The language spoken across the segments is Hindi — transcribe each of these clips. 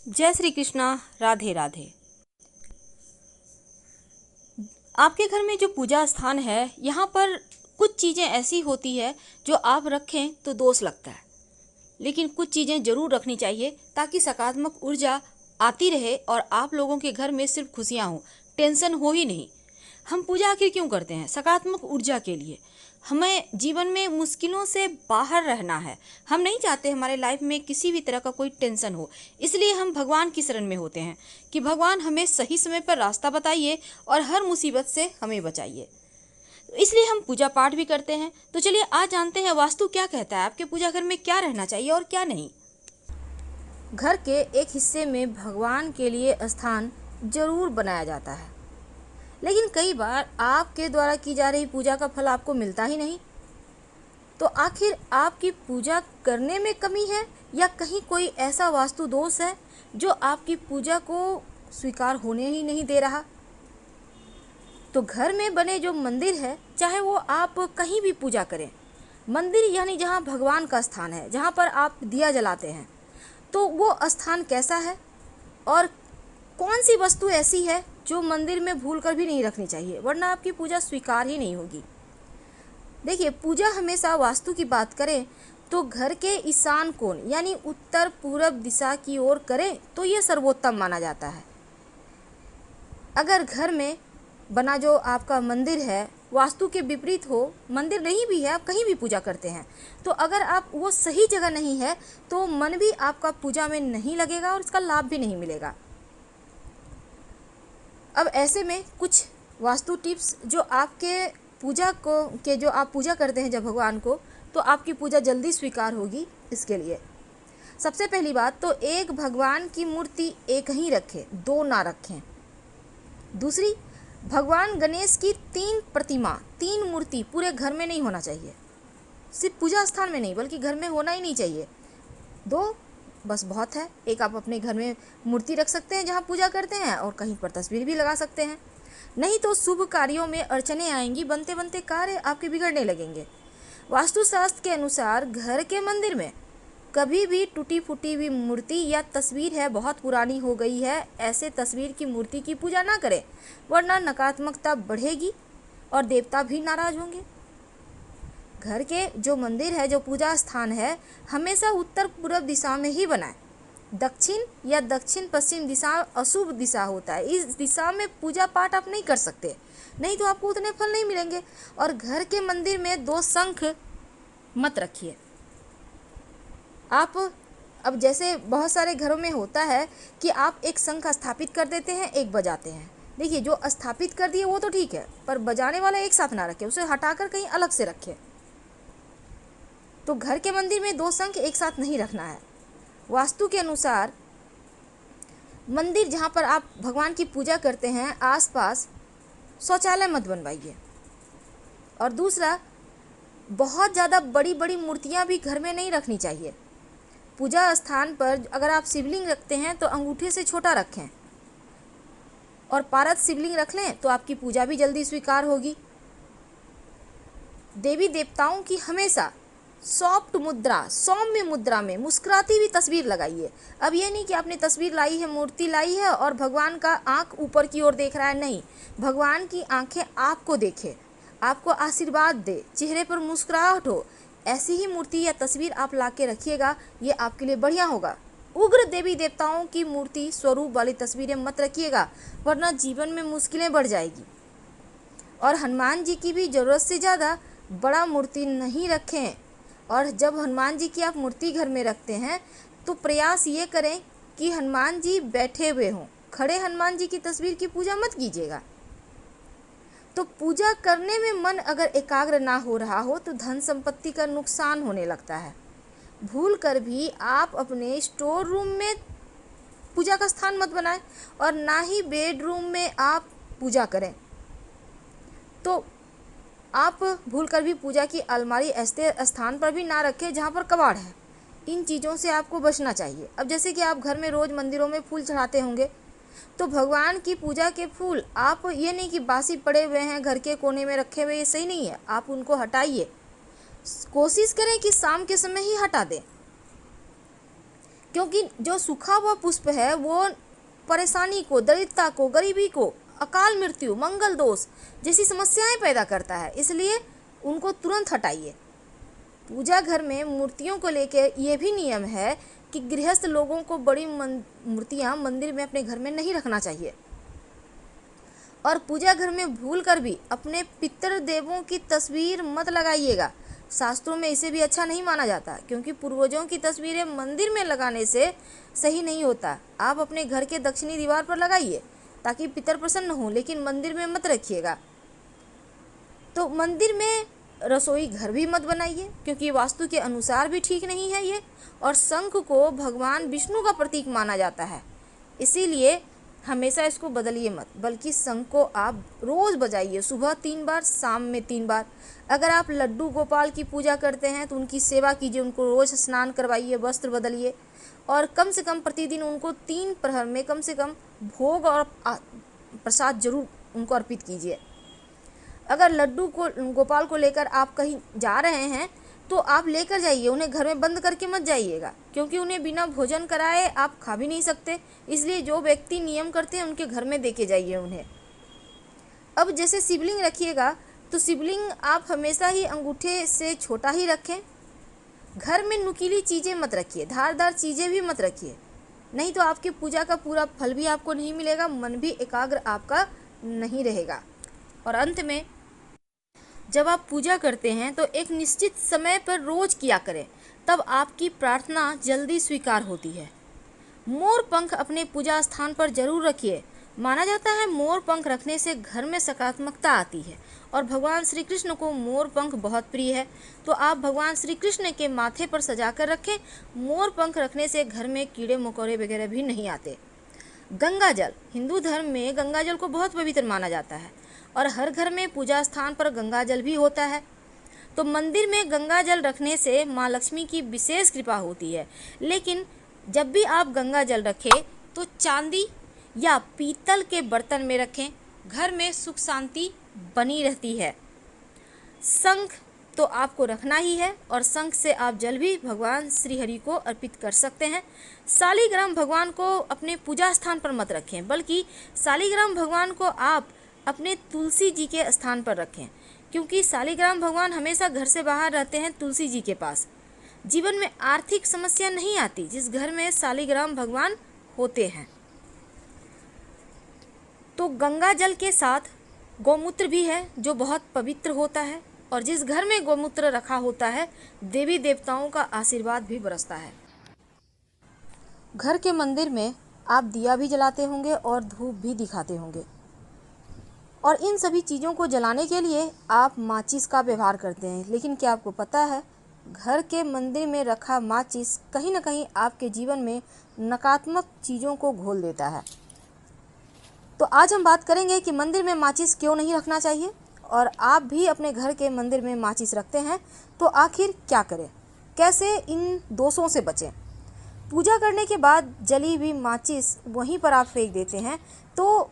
जय श्री कृष्णा। राधे राधे। आपके घर में जो पूजा स्थान है, यहाँ पर कुछ चीज़ें ऐसी होती है जो आप रखें तो दोष लगता है, लेकिन कुछ चीज़ें ज़रूर रखनी चाहिए ताकि सकारात्मक ऊर्जा आती रहे और आप लोगों के घर में सिर्फ खुशियाँ हों, टेंशन हो ही नहीं। हम पूजा आखिर क्यों करते हैं? सकारात्मक ऊर्जा के लिए। हमें जीवन में मुश्किलों से बाहर रहना है। हम नहीं चाहते हमारे लाइफ में किसी भी तरह का कोई टेंशन हो, इसलिए हम भगवान की शरण में होते हैं कि भगवान हमें सही समय पर रास्ता बताइए और हर मुसीबत से हमें बचाइए। इसलिए हम पूजा पाठ भी करते हैं। तो चलिए आज जानते हैं वास्तु क्या कहता है, आपके पूजा घर में क्या रहना चाहिए और क्या नहीं। घर के एक हिस्से में भगवान के लिए स्थान जरूर बनाया जाता है, लेकिन कई बार आपके द्वारा की जा रही पूजा का फल आपको मिलता ही नहीं। तो आखिर आपकी पूजा करने में कमी है या कहीं कोई ऐसा वास्तु दोष है जो आपकी पूजा को स्वीकार होने ही नहीं दे रहा? तो घर में बने जो मंदिर है, चाहे वो आप कहीं भी पूजा करें, मंदिर यानी जहाँ भगवान का स्थान है, जहाँ पर आप दिया जलाते हैं, तो वो स्थान कैसा है और कौन सी वस्तु ऐसी है जो मंदिर में भूल कर भी नहीं रखनी चाहिए, वरना आपकी पूजा स्वीकार ही नहीं होगी। देखिए, पूजा हमेशा वास्तु की बात करें तो घर के ईशान कोण यानी उत्तर पूरब दिशा की ओर करें तो ये सर्वोत्तम माना जाता है। अगर घर में बना जो आपका मंदिर है वास्तु के विपरीत हो, मंदिर नहीं भी है, आप कहीं भी पूजा करते हैं, तो अगर आप वो सही जगह नहीं है तो मन भी आपका पूजा में नहीं लगेगा और इसका लाभ भी नहीं मिलेगा। अब ऐसे में कुछ वास्तु टिप्स जो आपके पूजा को के जो आप पूजा करते हैं जब भगवान को, तो आपकी पूजा जल्दी स्वीकार होगी। इसके लिए सबसे पहली बात तो एक भगवान की मूर्ति एक ही रखें, दो ना रखें। दूसरी, भगवान गणेश की 3 मूर्ति पूरे घर में नहीं होना चाहिए, सिर्फ पूजा स्थान में नहीं बल्कि घर में होना ही नहीं चाहिए। 2 बस बहुत है। एक आप अपने घर में मूर्ति रख सकते हैं जहाँ पूजा करते हैं और कहीं पर तस्वीर भी लगा सकते हैं। नहीं तो शुभ कार्यों में अड़चने आएंगी, बनते बनते कार्य आपके बिगड़ने लगेंगे। वास्तुशास्त्र के अनुसार घर के मंदिर में कभी भी टूटी फूटी हुई मूर्ति या तस्वीर है, बहुत पुरानी हो गई है, ऐसे तस्वीर की मूर्ति की पूजा ना करें, वरना नकारात्मकता बढ़ेगी और देवता भी नाराज होंगे। घर के जो मंदिर है, जो पूजा स्थान है, हमेशा उत्तर पूर्व दिशा में ही बनाएं। दक्षिण या दक्षिण पश्चिम दिशा अशुभ दिशा होता है, इस दिशा में पूजा पाठ आप नहीं कर सकते, नहीं तो आपको उतने फल नहीं मिलेंगे। और घर के मंदिर में 2 शंख मत रखिए। आप अब जैसे बहुत सारे घरों में होता है कि आप एक शंख स्थापित कर देते हैं, एक बजाते हैं। देखिए, जो स्थापित कर दिए वो तो ठीक है, पर बजाने वाला एक साथ ना रखें, उसे हटाकर कहीं अलग से रखें। तो घर के मंदिर में 2 शंख एक साथ नहीं रखना है। वास्तु के अनुसार मंदिर जहाँ पर आप भगवान की पूजा करते हैं आसपास शौचालय मत बनवाइए। और दूसरा, बहुत ज़्यादा बड़ी बड़ी मूर्तियाँ भी घर में नहीं रखनी चाहिए। पूजा स्थान पर अगर आप शिवलिंग रखते हैं तो अंगूठे से छोटा रखें और पारद शिवलिंग रख लें तो आपकी पूजा भी जल्दी स्वीकार होगी। देवी देवताओं की हमेशा सॉफ्ट मुद्रा, सौम्य मुद्रा में मुस्कुराती हुई तस्वीर लगाइए। अब ये नहीं कि आपने तस्वीर लाई है, मूर्ति लाई है और भगवान का आंख ऊपर की ओर देख रहा है, नहीं, भगवान की आंखें आपको देखे, आपको आशीर्वाद दे, चेहरे पर मुस्कुराहट हो, ऐसी ही मूर्ति या तस्वीर आप ला के रखिएगा, ये आपके लिए बढ़िया होगा। उग्र देवी देवताओं की मूर्ति स्वरूप वाली तस्वीरें मत रखिएगा, वरना जीवन में मुश्किलें बढ़ जाएगी। और हनुमान जी की भी ज़रूरत से ज़्यादा बड़ा मूर्ति नहीं रखें। और जब हनुमान जी की आप मूर्ति घर में रखते हैं तो प्रयास ये करें कि हनुमान जी बैठे हुए हों, खड़े हनुमान जी की तस्वीर की पूजा मत कीजिएगा। तो पूजा करने में मन अगर एकाग्र ना हो रहा हो तो धन संपत्ति का नुकसान होने लगता है। भूल कर भी आप अपने स्टोर रूम में पूजा का स्थान मत बनाएं और ना ही बेडरूम में आप पूजा करें। तो आप भूल कर भी पूजा की अलमारी ऐसे स्थान पर भी ना रखें जहाँ पर कबाड़ है। इन चीज़ों से आपको बचना चाहिए। अब जैसे कि आप घर में रोज़ मंदिरों में फूल चढ़ाते होंगे, तो भगवान की पूजा के फूल आप ये नहीं कि बासी पड़े हुए हैं घर के कोने में रखे हुए, ये सही नहीं है, आप उनको हटाइए। कोशिश करें कि शाम के समय ही हटा दें। क्योंकि जो सूखा हुआ पुष्प है वो परेशानी को, दरिद्रता को, गरीबी को, अकाल मृत्यु, मंगल दोष जैसी समस्याएं पैदा करता है, इसलिए उनको तुरंत हटाइए। पूजा घर में मूर्तियों को लेकर ये भी नियम है कि गृहस्थ लोगों को बड़ी मूर्तियां मंदिर में अपने घर में नहीं रखना चाहिए। और पूजा घर में भूल कर भी अपने पितृ देवों की तस्वीर मत लगाइएगा। शास्त्रों में इसे भी अच्छा नहीं माना जाता, क्योंकि पूर्वजों की तस्वीरें मंदिर में लगाने से सही नहीं होता। आप अपने घर के दक्षिणी दीवार पर लगाइए ताकि पितर प्रसन्न हो, लेकिन मंदिर में मत रखिएगा। तो मंदिर में रसोई घर भी मत बनाइए, क्योंकि वास्तु के अनुसार भी ठीक नहीं है ये। और शंख को भगवान विष्णु का प्रतीक माना जाता है, इसीलिए हमेशा इसको बदलिए मत, बल्कि शंख को आप रोज़ बजाइए, सुबह 3 बार, शाम में 3 बार। अगर आप लड्डू गोपाल की पूजा करते हैं तो उनकी सेवा कीजिए, उनको रोज़ स्नान करवाइए, वस्त्र बदलिए, और कम से कम प्रतिदिन उनको 3 प्रहर में कम से कम भोग और प्रसाद जरूर उनको अर्पित कीजिए। अगर लड्डू को गोपाल को लेकर आप कहीं जा रहे हैं तो आप लेकर जाइए, उन्हें घर में बंद करके मत जाइएगा, क्योंकि उन्हें बिना भोजन कराए आप खा भी नहीं सकते। इसलिए जो व्यक्ति नियम करते हैं उनके घर में देके जाइए उन्हें। अब जैसे शिवलिंग रखिएगा तो शिवलिंग आप हमेशा ही अंगूठे से छोटा ही रखें। घर में नुकीली चीज़ें मत रखिए, धारदार चीज़ें भी मत रखिए, नहीं तो आपकी पूजा का पूरा फल भी आपको नहीं मिलेगा, मन भी एकाग्र आपका नहीं रहेगा। और अंत में, जब आप पूजा करते हैं तो एक निश्चित समय पर रोज किया करें, तब आपकी प्रार्थना जल्दी स्वीकार होती है। मोर पंख अपने पूजा स्थान पर जरूर रखिए। माना जाता है मोर पंख रखने से घर में सकारात्मकता आती है, और भगवान श्री कृष्ण को मोर पंख बहुत प्रिय है, तो आप भगवान श्री कृष्ण के माथे पर सजा कर रखें। मोर पंख रखने से घर में कीड़े मकोड़े वगैरह भी नहीं आते। गंगा जल, हिंदू धर्म में गंगा जल को बहुत पवित्र माना जाता है, और हर घर में पूजा स्थान पर गंगा जल भी होता है। तो मंदिर में गंगा जल रखने से माँ लक्ष्मी की विशेष कृपा होती है। लेकिन जब भी आप गंगा जल रखें तो चांदी या पीतल के बर्तन में रखें, घर में सुख शांति बनी रहती है। शंख तो आपको रखना ही है, और शंख से आप जल भी भगवान श्री हरि को अर्पित कर सकते हैं। शालिग्राम भगवान को अपने पूजा स्थान पर मत रखें, बल्कि शालिग्राम भगवान को आप अपने तुलसी जी के स्थान पर रखें, क्योंकि शालिग्राम भगवान हमेशा घर से बाहर रहते हैं तुलसी जी के पास। जीवन में आर्थिक समस्या नहीं आती जिस घर में शालिग्राम भगवान होते हैं। तो गंगा जल के साथ गौमूत्र भी है जो बहुत पवित्र होता है, और जिस घर में गौमूत्र रखा होता है देवी देवताओं का आशीर्वाद भी बरसता है। घर के मंदिर में आप दिया भी जलाते होंगे और धूप भी दिखाते होंगे, और इन सभी चीज़ों को जलाने के लिए आप माचिस का व्यवहार करते हैं। लेकिन क्या आपको पता है, घर के मंदिर में रखा माचिस कहीं ना कहीं आपके जीवन में नकारात्मक चीज़ों को घोल देता है। तो आज हम बात करेंगे कि मंदिर में माचिस क्यों नहीं रखना चाहिए, और आप भी अपने घर के मंदिर में माचिस रखते हैं तो आखिर क्या करें, कैसे इन दोषों से बचें। पूजा करने के बाद जली हुई माचिस वहीं पर आप फेंक देते हैं, तो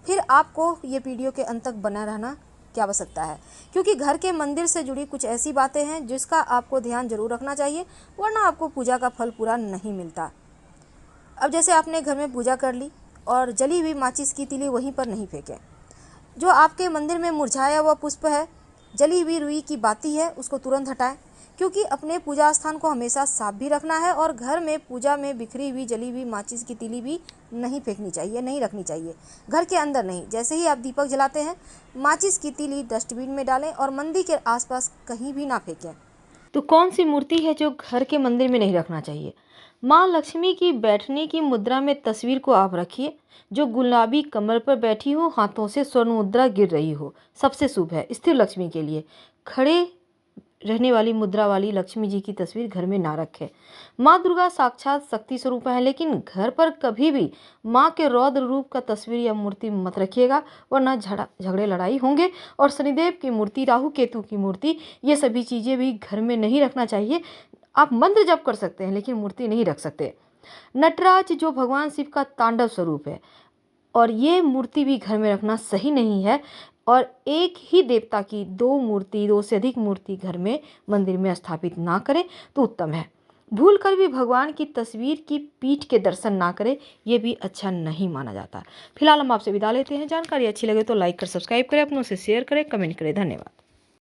फिर आपको ये वीडियो के अंत तक बना रहना की आवश्यकता है, क्योंकि घर के मंदिर से जुड़ी कुछ ऐसी बातें हैं जिसका आपको ध्यान जरूर रखना चाहिए, वरना आपको पूजा का फल पूरा नहीं मिलता। अब जैसे आपने घर में पूजा कर ली और जली हुई माचिस की तीली वहीं पर नहीं फेंकें। जो आपके मंदिर में मुरझाया हुआ पुष्प है, जली हुई रुई की बाती है, उसको तुरंत हटाएं, क्योंकि अपने पूजा स्थान को हमेशा साफ भी रखना है, और घर में पूजा में बिखरी हुई जली हुई माचिस की तीली भी नहीं फेंकनी चाहिए, नहीं रखनी चाहिए, घर के अंदर नहीं। जैसे ही आप दीपक जलाते हैं, माचिस की तीली डस्टबिन में डालें और मंदिर के आसपास कहीं भी ना फेंकें। तो कौन सी मूर्ति है जो घर के मंदिर में नहीं रखना चाहिए? माँ लक्ष्मी की बैठने की मुद्रा में तस्वीर को आप रखिए, जो गुलाबी कमर पर बैठी हो, हाथों से स्वर्ण मुद्रा गिर रही हो, सबसे शुभ है। स्थिर लक्ष्मी के लिए खड़े रहने वाली मुद्रा वाली लक्ष्मी जी की तस्वीर घर में ना रखें। माँ दुर्गा साक्षात शक्ति स्वरूप है, लेकिन घर पर कभी भी माँ के रौद्र रूप का तस्वीर या मूर्ति मत रखिएगा, वरना झगड़े लड़ाई होंगे। और शनिदेव की मूर्ति, राहु केतु की मूर्ति, ये सभी चीज़ें भी घर में नहीं रखना चाहिए। आप मंत्र जप कर सकते हैं, लेकिन मूर्ति नहीं रख सकते। नटराज जो भगवान शिव का तांडव स्वरूप है, और ये मूर्ति भी घर में रखना सही नहीं है। और एक ही देवता की 2 मूर्ति, 2 से अधिक मूर्ति घर में मंदिर में स्थापित ना करें तो उत्तम है। भूल कर भी भगवान की तस्वीर की पीठ के दर्शन ना करें, ये भी अच्छा नहीं माना जाता। फिलहाल हम आपसे विदा लेते हैं। जानकारी अच्छी लगे तो लाइक कर सब्सक्राइब करें, अपनों से शेयर करें, कमेंट करें। धन्यवाद।